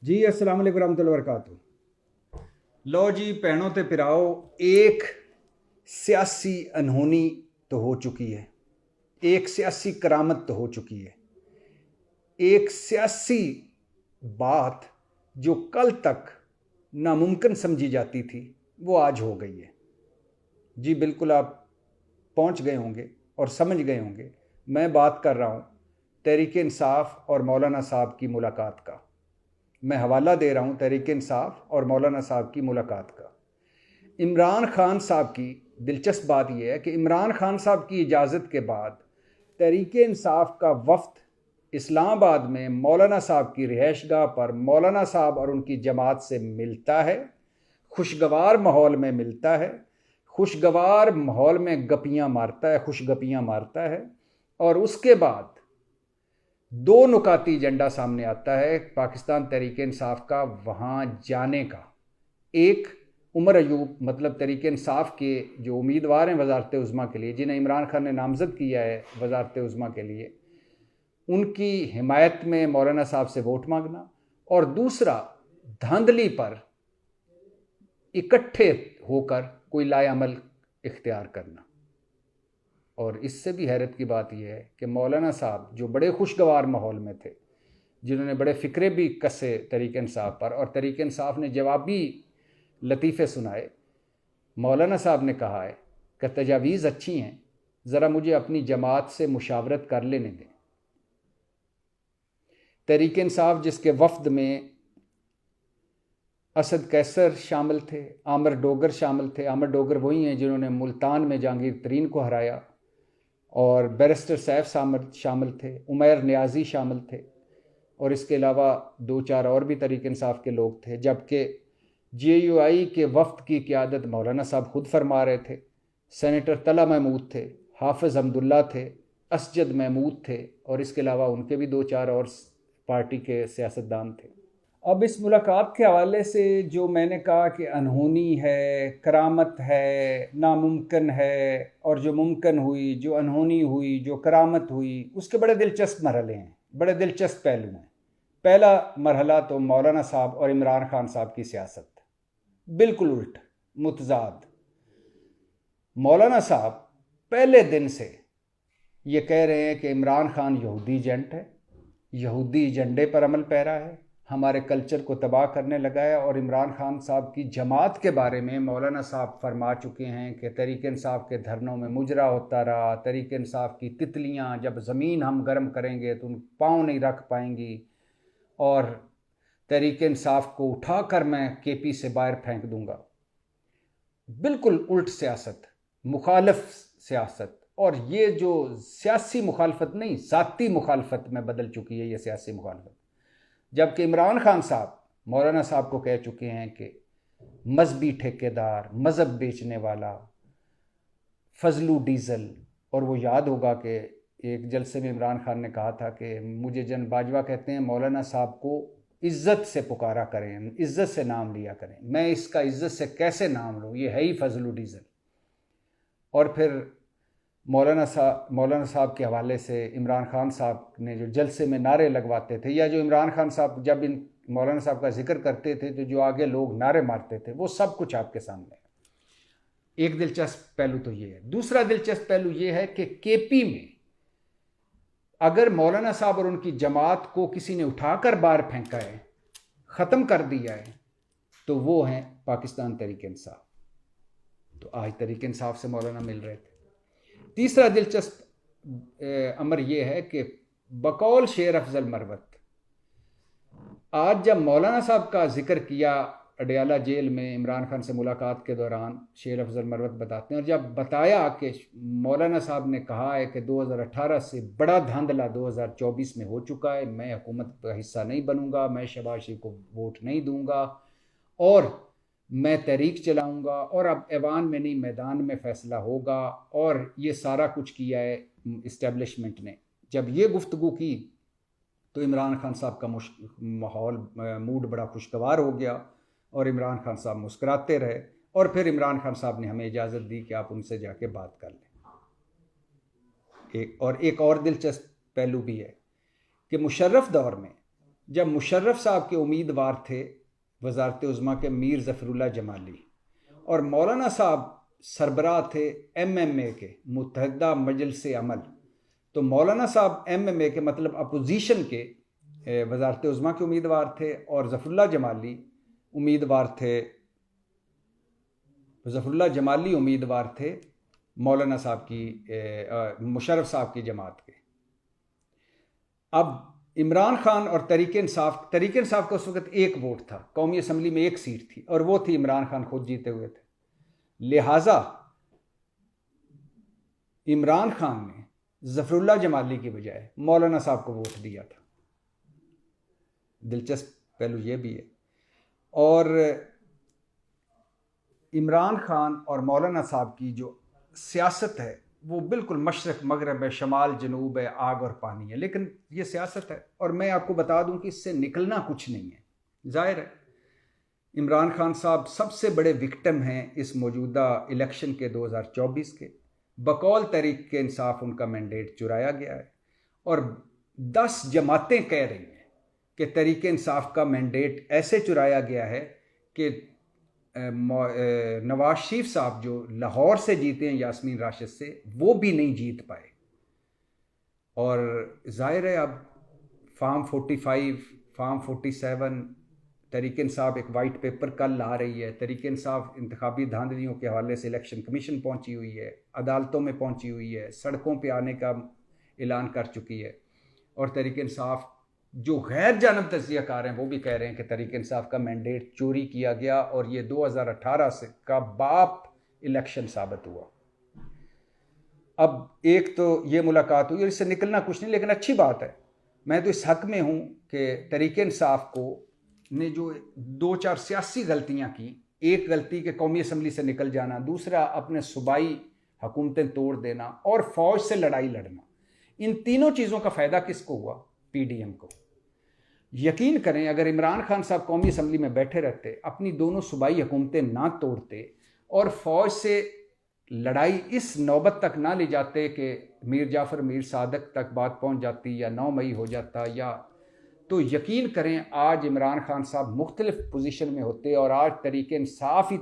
जी अस्सलाम वालेकुम रहमतुल्लाहि व बरकातुहू। लो जी भैनों ते पिराओ, एक सियासी अनहोनी तो हो चुकी है, एक सियासी करामत तो हो चुकी है। एक सियासी बात जो कल तक नामुमकिन समझी जाती थी वो आज हो गई है। जी बिल्कुल, आप पहुंच गए होंगे और समझ गए होंगे। मैं बात कर रहा हूं तहरीक इंसाफ और मौलाना साहब की मुलाकात का। मैं हवाला दे रहा हूं तहरीक इंसाफ और मौलाना साहब की मुलाकात का। इमरान खान साहब की दिलचस्प बात यह है कि इमरान खान साहब की इजाज़त के बाद तहरीक इंसाफ का वफ्द इस्लामाबाद में मौलाना साहब की रिहाइशगाह पर मौलाना साहब और उनकी जमात से मिलता है। खुशगवार माहौल में मिलता है, खुशगवार माहौल में गपियाँ मारता है, खुशगपियाँ मारता है। और उसके बाद दो नुकाती एजेंडा सामने आता है पाकिस्तान तहरीक इंसाफ का वहाँ जाने का। एक, उमर अयूब मतलब तहरीक इंसाफ के जो उम्मीदवार हैं वजारत उज़्मा के लिए, जिन्हें इमरान खान ने नामज़द किया है वजारत उज़्मा के लिए, उनकी हिमायत में मौलाना साहब से वोट मांगना। और दूसरा, धांधली पर इकट्ठे होकर कोई लाएअमल इख्तियार करना। और इससे भी हैरत की बात यह है कि मौलाना साहब जो बड़े खुशगवार माहौल में थे, जिन्होंने बड़े फ़िक्रे भी कसे तहरीक इंसाफ पर और तहरीक इंसाफ ने जवाबी लतीफ़े सुनाए, मौलाना साहब ने कहा है कि तजावीज़ अच्छी हैं, ज़रा मुझे अपनी जमात से मुशावरत कर लेने दें। तहरीक इंसाफ जिसके वफ़द में असद कैसर शामिल थे, आमिर डोगर शामिल थे। आमिर डोगर वही हैं जिन्होंने मुल्तान में जहांगीर तरीन को हराया। और बैरिस्टर सैफ शामिल थे, उमैर नियाज़ी शामिल थे, और इसके अलावा दो चार और भी तहरीक इंसाफ के लोग थे। जबकि JUI के वफ़द की क़यादत मौलाना साहब ख़ुद फरमा रहे थे। सेनेटर तला महमूद थे, हाफिज़ अब्दुल्ला थे, असजद महमूद थे, और इसके अलावा उनके भी दो चार और पार्टी के सियासतदान थे। अब इस मुलाकात के हवाले से जो मैंने कहा कि अनहोनी है, करामत है, नामुमकिन है, और जो मुमकिन हुई, जो अनहोनी हुई, जो करामत हुई, उसके बड़े दिलचस्प मरहले हैं, बड़े दिलचस्प पहलू हैं। पहला मरहला तो मौलाना साहब और इमरान खान साहब की सियासत, बिल्कुल उल्ट, मुतजाद। मौलाना साहब पहले दिन से ये कह रहे हैं कि इमरान खान यहूदी एजेंट है, यहूदी एजेंडे पर अमल पैरा है, हमारे कल्चर को तबाह करने लगा है। और इमरान खान साहब की जमात के बारे में मौलाना साहब फरमा चुके हैं कि तहरीक इंसाफ के धरनों में मुजरा होता रहा, तहरीक इंसाफ की तितलियां जब ज़मीन हम गर्म करेंगे तो उन पाँव नहीं रख पाएंगी, और तहरीक इंसाफ को उठाकर मैं KP से बाहर फेंक दूंगा। बिल्कुल उल्ट सियासत, मुखालफ सियासत। और ये जो सियासी मुखालफत नहीं, ज़ाती मुखालफत में बदल चुकी है ये सियासी मुखालफत। जबकि इमरान खान साहब मौलाना साहब को कह चुके हैं कि मजहबी ठेकेदार, मज़हब बेचने वाला, फजलू डीज़ल। और वो याद होगा कि एक जलसे में इमरान खान ने कहा था कि मुझे जन बाजवा कहते हैं, मौलाना साहब को इज़्ज़त से पुकारा करें, इज़्ज़त से नाम लिया करें। मैं इसका इज़्ज़त से कैसे नाम लूँ, ये है ही फजलू डीज़ल। और फिर मौलाना साहब के हवाले से इमरान खान साहब ने जो जलसे में नारे लगवाते थे, या जो इमरान खान साहब जब इन मौलाना साहब का जिक्र करते थे तो जो आगे लोग नारे मारते थे, वो सब कुछ आपके सामने है। एक दिलचस्प पहलू तो ये है। दूसरा दिलचस्प पहलू ये है कि KP में अगर मौलाना साहब और उनकी जमात को किसी ने उठाकर बाहर फेंका है, ख़त्म कर दिया है, तो वो हैं पाकिस्तान तहरीक इंसाफ। तो आज तहरीक इंसाफ से मौलाना मिल रहे थे। तीसरा दिलचस्प अमर यह है कि बकौल शेर अफजल मरवत, आज जब मौलाना साहब का जिक्र किया अडयाला जेल में इमरान खान से मुलाकात के दौरान, शेर अफजल मरवत बताते हैं, और जब बताया कि मौलाना साहब ने कहा है कि 2018 से बड़ा धांधला 2024 में हो चुका है, मैं हुकूमत का हिस्सा नहीं बनूंगा, मैं शहबाज शरीफ को वोट नहीं दूंगा, और मैं तहरीक चलाऊंगा, और अब ऐवान में नहीं मैदान में फ़ैसला होगा, और ये सारा कुछ किया है इस्टेब्लिशमेंट ने। जब ये गुफ्तगू की तो इमरान खान साहब का मूड बड़ा खुशगवार हो गया, और इमरान खान साहब मुस्कुराते रहे। और फिर इमरान खान साहब ने हमें इजाज़त दी कि आप उनसे जाके बात कर लें। एक और दिलचस्प पहलू भी है कि मुशर्रफ दौर में जब मुशर्रफ साहब के उम्मीदवार थे वजारत उज़्मा के मीर ज़फ़रुल्लाह जमाली, और मौलाना साहब सरबराह थे MMA के, मुत्तहिदा मजलिस अमल। तो मौलाना साहब MMA के मतलब अपोजिशन के वजारत उज़्मा के उम्मीदवार थे, और ज़फ़रुल्लाह जमाली उम्मीदवार थे मौलाना साहब की, मुशर्रफ साहब की जमात के। अब इमरान खान और तरीके इंसाफ का उस वक्त एक वोट था, कौमी असम्बली में एक सीट थी, और वो थी इमरान खान खुद जीते हुए थे। लिहाजा इमरान खान ने ज़फ़रुल्लाह जमाली की बजाय मौलाना साहब को वोट दिया था। दिलचस्प पहलू ये भी है। और इमरान खान और मौलाना साहब की जो सियासत है वो बिल्कुल मशरक़ मगरब है, शमाल जनूब है, आग और पानी है, लेकिन ये सियासत है। और मैं आपको बता दूं कि इससे निकलना कुछ नहीं है। जाहिर है इमरान खान साहब सबसे बड़े विक्टिम हैं इस मौजूदा इलेक्शन के 2024 के। बकौल तहरीक इंसाफ उनका मैंडेट चुराया गया है, और 10 जमातें कह रही हैं कि तहरीक इंसाफ का मैंडेट ऐसे चुराया गया है कि नवाज शरीफ साहब जो लाहौर से जीते हैं यास्मीन राशिद से, वो भी नहीं जीत पाए। और जाहिर है अब फार्म 45, फार्म 47, तहरीक इंसाफ एक वाइट पेपर कल ला रही है। तहरीक इंसाफ इंतखाबी धांधलियों के हवाले से इलेक्शन कमीशन पहुंची हुई है, अदालतों में पहुंची हुई है, सड़कों पे आने का ऐलान कर चुकी है। और तहरीक इंसाफ जो गैर जानब तज्ज़ियाकार हैं वो भी कह रहे हैं कि तहरीक इंसाफ का मैंडेट चोरी किया गया, और ये 2018 से का बाप इलेक्शन साबित हुआ। अब एक तो ये मुलाकात हुई और इससे निकलना कुछ नहीं, लेकिन अच्छी बात है। मैं तो इस हक में हूँ कि तहरीक इंसाफ को ने जो 2-4 सियासी गलतियाँ की, एक गलती के कौमी असम्बली से निकल जाना, दूसरा अपने सूबाई हुकूमतें तोड़ देना, और फ़ौज से लड़ाई लड़ना, इन तीनों चीज़ों का फ़ायदा किसको हुआ? PDM को। यकीन करें अगर इमरान खान साहब कौमी असम्बली में बैठे रहते, अपनी दोनों सूबाई हुकूमतें ना तोड़ते और फ़ौज से लड़ाई इस नौबत तक ना ले जाते कि मीर जाफ़र मीर सादक तक बात पहुंच जाती या 9 मई हो जाता, या तो यकीन करें आज इमरान खान साहब मुख्तलिफ पोजीशन में होते और आज तरीके इंसाफ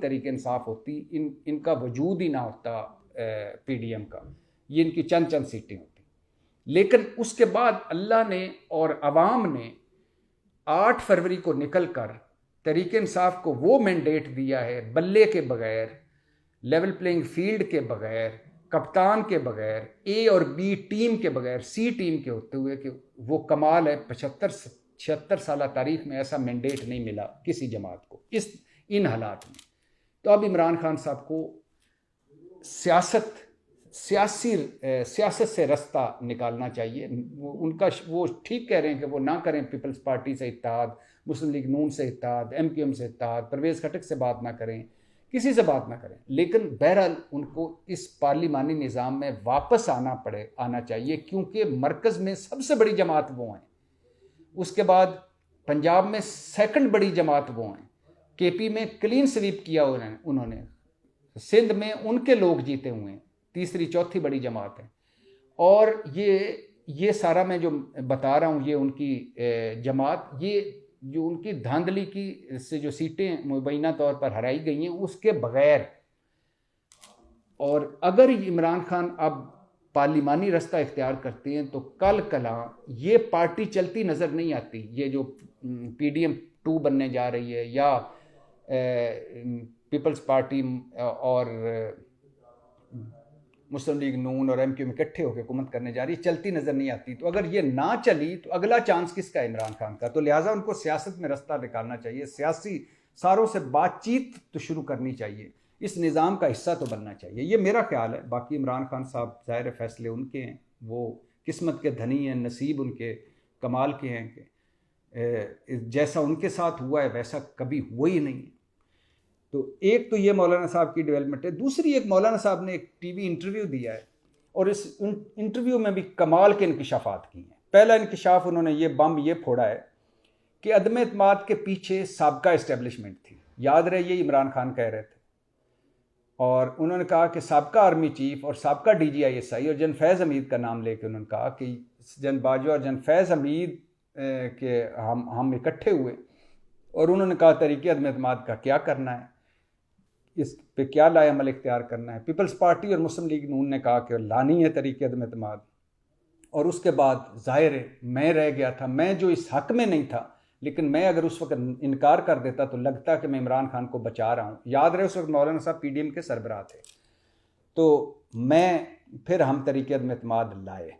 होती, इनका वजूद ही ना होता PDM का, ये इनकी चंद सीटें होती। लेकिन उसके बाद अल्लाह ने और अवाम ने 8 फरवरी को निकल कर तहरीक इंसाफ को वो मैंडेट दिया है, बल्ले के बगैर, लेवल प्लेइंग फील्ड के बगैर, कप्तान के बगैर, A और B टीम के बगैर, C टीम के होते हुए, कि वो कमाल है। 75-76 साल तारीख में ऐसा मैंडेट नहीं मिला किसी जमात को इन हालात में। तो अब इमरान खान साहब को सियासत से रास्ता निकालना चाहिए। वो ठीक कह रहे हैं कि वो ना करें पीपल्स पार्टी से इत्तेहाद, मुस्लिम लीग नून से इत्तेहाद, MQM से इत्तेहाद, परवेज़ खटक से बात ना करें, किसी से बात ना करें, लेकिन बहरहाल उनको इस पार्लिमानी निज़ाम में वापस आना चाहिए, क्योंकि मरकज़ में सबसे बड़ी जमात वो हैं, उसके बाद पंजाब में सेकंड बड़ी जमात वो हैं, KP में क्लीन स्वीप किया उन्होंने, सिंध में उनके लोग जीते हुए हैं, तीसरी चौथी बड़ी जमात है। और ये सारा मैं जो बता रहा हूँ, ये उनकी जमात, ये जो उनकी धांधली की से जो सीटें मुबैना तौर पर हराई गई हैं उसके बगैर। और अगर इमरान खान अब पार्लिमानी रास्ता इख्तियार करते हैं तो कल कला ये पार्टी चलती नज़र नहीं आती। ये जो PDM 2 बनने जा रही है, या पीपल्स पार्टी और मुस्लिम लीग नून और MQM इकट्ठे होकर हुकूमत करने जा रही है, चलती नज़र नहीं आती। तो अगर ये ना चली तो अगला चांस किसका है? इमरान खान का। तो लिहाजा उनको सियासत में रास्ता निकालना चाहिए, सियासी सारों से बातचीत तो शुरू करनी चाहिए, इस निज़ाम का हिस्सा तो बनना चाहिए। ये मेरा ख्याल है। बाकी इमरान खान साहब ज़ाहिर फैसले उनके हैं, वो किस्मत के धनी हैं, नसीब उनके कमाल के हैं कि जैसा उनके साथ हुआ है वैसा कभी हुआ ही नहीं। तो एक तो ये मौलाना साहब की डेवलपमेंट है। दूसरी, एक मौलाना साहब ने एक TV इंटरव्यू दिया है और इस इंटरव्यू में भी कमाल के इंकशाफात की हैं। पहला इंकशाफ उन्होंने ये बम ये फोड़ा है कि अदम एतमाद के पीछे साबका इस्टेब्लिशमेंट थी। याद रहे ये इमरान खान कह रहे थे, और उन्होंने कहा कि साबका आर्मी चीफ और साबका DGI SI और जन फैज़ हमीद का नाम लेके उन्होंने कहा कि जन बाजवा और जन फैज़ हमीद कि हम इकट्ठे हुए और उन्होंने कहा तरीके अदम एतमाद का क्या करना है, इस पे क्या लाएमल इख्तियार करना है। पीपल्स पार्टी और मुस्लिम लीग नून ने कहा कि लानी है तरीके अदम एतमाद। और उसके बाद ज़ाहिर है मैं रह गया था, मैं जो इस हक़ में नहीं था, लेकिन मैं अगर उस वक्त इनकार कर देता तो लगता कि मैं इमरान खान को बचा रहा हूँ। याद रहे उस वक्त मौलाना साहब PDM के सरबराह थे। तो फिर हम तरीके अदम एतमाद लाए।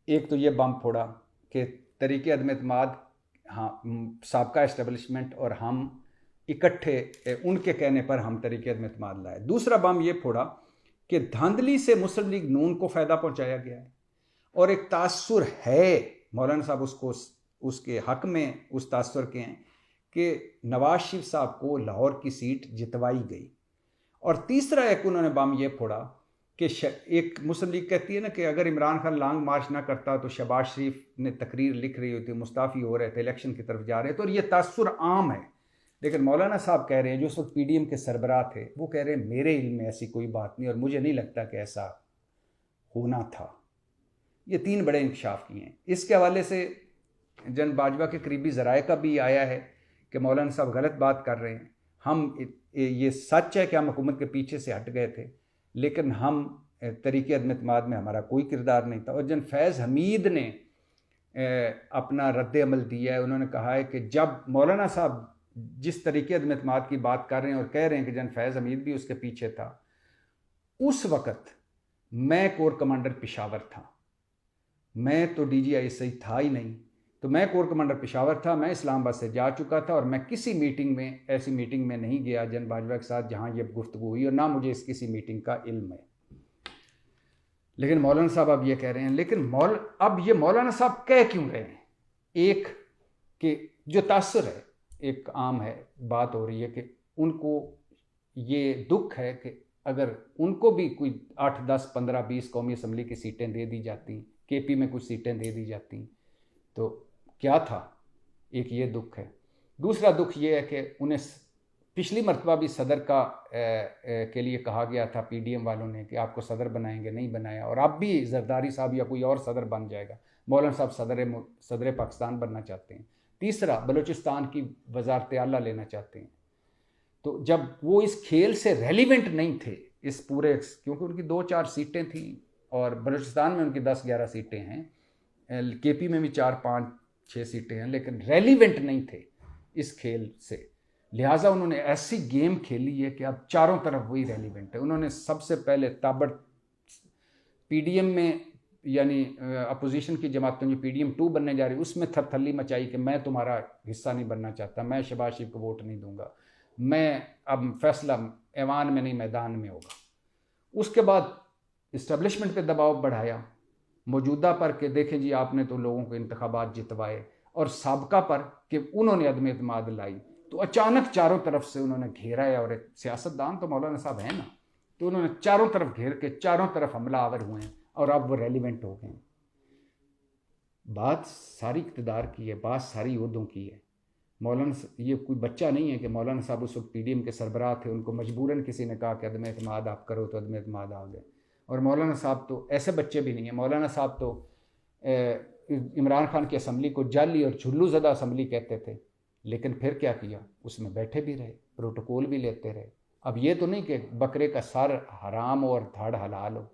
एक तो ये बम फोड़ा कि तरीके अदम एतमाद, हाँ, साबका इस्टेब्लिशमेंट और हम इकट्ठे उनके कहने पर हम तरीके अदम एतमाद लाए। दूसरा बम ये फोड़ा कि धांधली से मुस्लिम लीग नून को फ़ायदा पहुँचाया गया है और एक तासुर है, मौलाना साहब उसको उसके हक़ में उस तासुर के हैं कि नवाज शरीफ साहब को लाहौर की सीट जितवाई गई। और तीसरा एक उन्होंने बम ये फोड़ा कि एक मुस्लिम लीग कहती है ना कि अगर इमरान खान लॉन्ग मार्च ना करता तो शहबाज शरीफ ने तकरीर लिख रही होती, मुस्ताफ़ी हो रहे थे, इलेक्शन की तरफ जा रहे थे, और ये तासुर आम है। लेकिन मौलाना साहब कह रहे हैं जो उस वक्त PDM के सरबराह थे, वो कह रहे हैं मेरे इल्म में ऐसी कोई बात नहीं और मुझे नहीं लगता कि ऐसा होना था। ये 3 बड़े इंकशाफ किए हैं। इसके हवाले से जन बाजवा के करीबी ज़राए का भी आया है कि मौलाना साहब गलत बात कर रहे हैं। ये सच है कि हम हुकूमत के पीछे से हट गए थे, लेकिन हम तरीके अदम एतमाद में हमारा कोई किरदार नहीं था। और जन फैज़ हमीद ने अपना रद्द अमल दिया है। उन्होंने कहा है कि जब मौलाना साहब जिस तरीके अदम एतमाद की बात कर रहे हैं और कह रहे हैं कि जन फैज़ हमीद भी उसके पीछे था, उस वक़्त मैं कोर कमांडर पेशावर था, मैं तो DGI था ही नहीं। तो मैं कोर कमांडर पेशावर था, मैं इस्लामाबाद से जा चुका था और मैं किसी मीटिंग में, ऐसी मीटिंग में नहीं गया जन बाजवा के साथ जहां ये गुफ्तगू हुई, और ना मुझे इस किसी मीटिंग का इल्म है। लेकिन मौलाना साहब अब ये कह रहे हैं, लेकिन अब ये मौलाना साहब कह क्यों रहे हैं? एक कि जो तासुर है, एक आम है, बात हो रही है कि उनको ये दुख है कि अगर उनको भी कोई 8, 10, 15, 20 कौमी असम्बली की सीटें दे दी जाती, KP में कुछ सीटें दे दी जाती तो क्या था। एक ये दुख है। दूसरा दुख ये है कि उन्हें पिछली मरतबा भी सदर के लिए कहा गया था PDM वालों ने कि आपको सदर बनाएंगे, नहीं बनाया, और अब भी जरदारी साहब या कोई और सदर बन जाएगा। मौलाना साहब सदर पाकिस्तान बनना चाहते हैं। तीसरा, बलूचिस्तान की वजारत आला लेना चाहते हैं। तो जब वो इस खेल से रेलिवेंट नहीं थे इस पूरे, क्योंकि उनकी 2-4 सीटें थी और बलूचिस्तान में उनकी 10-11 सीटें हैं, KP में भी 4-5-6 सीटें हैं, लेकिन रेलिवेंट नहीं थे इस खेल से। लिहाजा उन्होंने ऐसी गेम खेली है कि अब चारों तरफ वही रेलिवेंट है। उन्होंने सबसे पहले PDM में, यानी अपोजिशन की जमातों जो PDM 2 बनने जा रही, उसमें थरथली मचाई कि मैं तुम्हारा हिस्सा नहीं बनना चाहता, मैं शहबाज शरीफ को वोट नहीं दूंगा, मैं अब फैसला ऐवान में नहीं मैदान में होगा। उसके बाद इस्टेब्लिशमेंट पे दबाव बढ़ाया, मौजूदा पर कि देखें जी आपने तो लोगों को इंतखाबात जितवाए, और साबका पर कि उन्होंने अदम एतमाद लाई। तो अचानक चारों तरफ से उन्होंने घेरा है, और सियासतदान तो मौलाना साहब हैं ना, तो उन्होंने चारों तरफ घेर के चारों तरफ हमला आवर हुए हैं और अब वो रेलिवेंट हो गए हैं। बात सारी इक़्तिदार की है, बात सारी उहदों की है। मौलाना, ये कोई बच्चा नहीं है कि मौलाना साहब उस वक्त PDM के सरबराह थे, उनको मजबूरन किसी ने कहा कि अदम एतमाद आप करो तो अदम एतमाद आ गए। और मौलाना साहब तो ऐसे बच्चे भी नहीं हैं। मौलाना साहब तो इमरान खान की असम्बली को जाली और झुल्लू ज़दा असम्बली कहते थे, लेकिन फिर क्या किया, उसमें बैठे भी रहे, प्रोटोकॉल भी लेते रहे। अब ये तो नहीं कि बकरे का सर हराम हो और धड़ हलाल हो।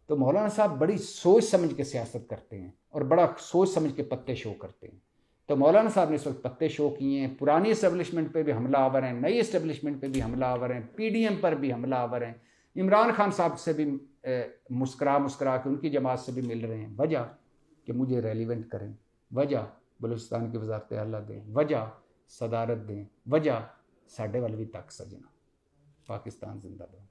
तो मौलाना साहब बड़ी सोच समझ के सियासत करते हैं और बड़ा सोच समझ के पत्ते शो करते हैं। तो मौलाना साहब ने इस वक्त पत्ते शो किए हैं। पुरानी इस्टेब्लिशमेंट पे भी हमला आवर हैं, नई इस्टेब्लिशमेंट पे भी हमला आवर हैं, PDM पर भी हमला आवर हैं, इमरान खान साहब से भी मुस्करा के उनकी जमात से भी मिल रहे हैं। वजह कि मुझे रेलिवेंट करें, वजह बलूचिस्तान की वजारत आला दें, वजह सदारत दें, वजह साढ़े वाल भी तक सजना। पाकिस्तान जिंदाबाद।